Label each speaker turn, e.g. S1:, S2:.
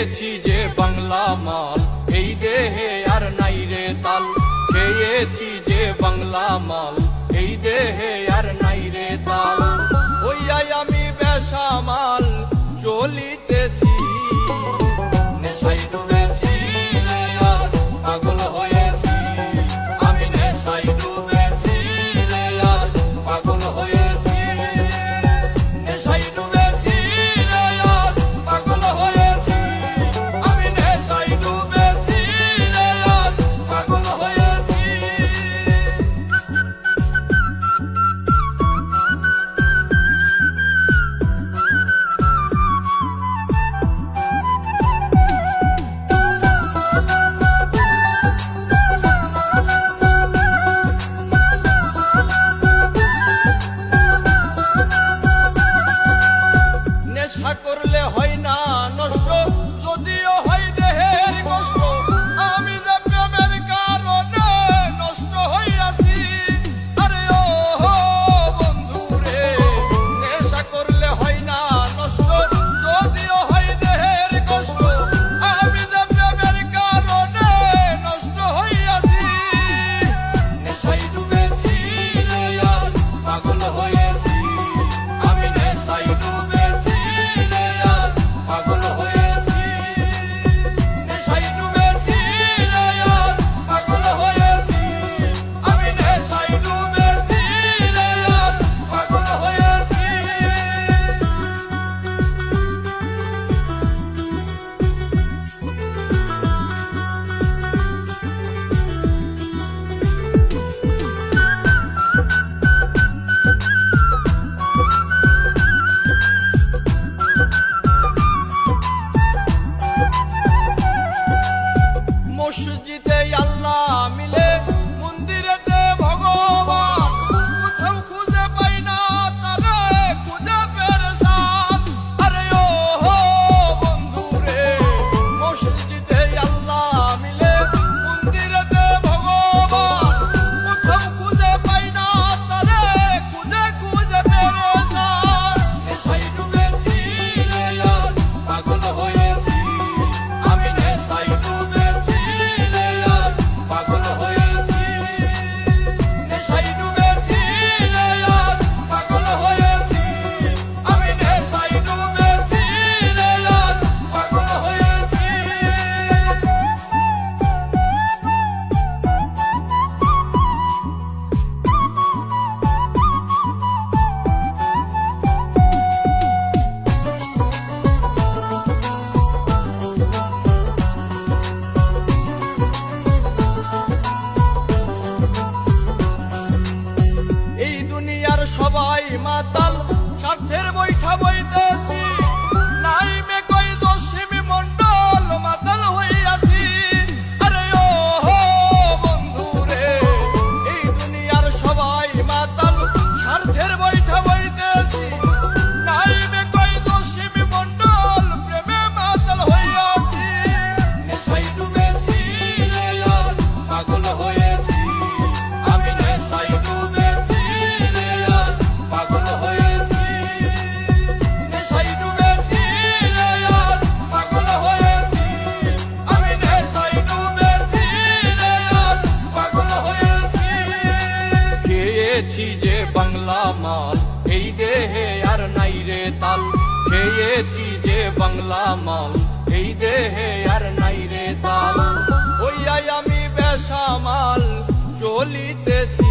S1: খেয়েছি যে বাংলা মাল, এই দেহে আর নাই রে তাল। খেয়েছি যে বাংলা মাল, এই দেহে আর নাই রে তাল। ওইয়াই আমি বেসামাল চলিতেছি, নেশায় ডুবেছি রে আর পাগল হয়েছি। আমি নেশায় ডুবেছি রে আর পাগল হয়েছি। নেশায় ডুবেছি রে আর পাগল হয়েছি। আমি নেশায় ডুবেছি রে আর পাগল হয়েছি। নেশা করলে হয় না নষ্ট, যদিও হয় দেহের কষ্ট। আমি যে প্রেমের কারণে নষ্ট হইয়াছি। আরে ও বন্ধু রে, নেশা করলে হয় না নষ্ট, যদিও হয় দেহের কষ্ট। আমি যে প্রেমের কারণে নষ্ট হইয়াছি। নেশায় ডুবেছি রে আর পাগল হয়েছি। আমি নেশায় ডুবেছি রে আর পাগল হয়েছি। নেশায় ডুবেছি রে আর পাগল হয়েছি। আমি নেশায় ডুবেছি রে আর পাগল হয়েছি। মসজিদে আল্লাহ মিলে, মন্দিরেতে ভগবান। কোথাও খুঁজে পাই না তারে, খুঁজে পেরেশান। আরে ও বন্ধু রে, মসজিদে আল্লাহ মিলে, মন্দিরেতে ভগবান। কোথাও খুঁজে পাই না তারে, খুঁজে খুঁজে পেরেশান। নেশায় ডুবেছি রে আর পাগল হয়েছি। আমি নেশায় ডুবেছি রে আর পাগল হয়েছি। নেশায় ডুবেছি রে আর পাগল হয়েছি। আমি নেশায় ডুবেছি রে আর পাগল হয়েছি। এই দুনিয়ার সবাই মাতাল, স্বার্থের বৈঠা বইতেছি। নাই মে কই দশমী মন্ডল, মাতাল হইয়াছি। আরে ও বন্ধু রে, এই দুনিয়ার সবাই মাতাল, স্বার্থের বৈঠা বইতেছি। নাই মে কই দশমী মন্ডল, প্রেমে মাতাল হইয়াছি। নেশায় ডুবেছি রে আর পাগল হয়েছি। আমি নেশায় ডুবেছি রে আর পাগল হয়েছি। নেশায় ডুবেছি রে আর পাগল হয়েছি। আমি নেশায় ডুবেছি রে আর পাগল হয়েছি। খেয়েছি যে বাংলা মাল, এই দেহে আর নাই রে তাল। খেয়েছি যে বাংলা মাল, এই দেহে আর নাই রে তাল। ওইয়াই আমি বেসামাল চলিতেছি।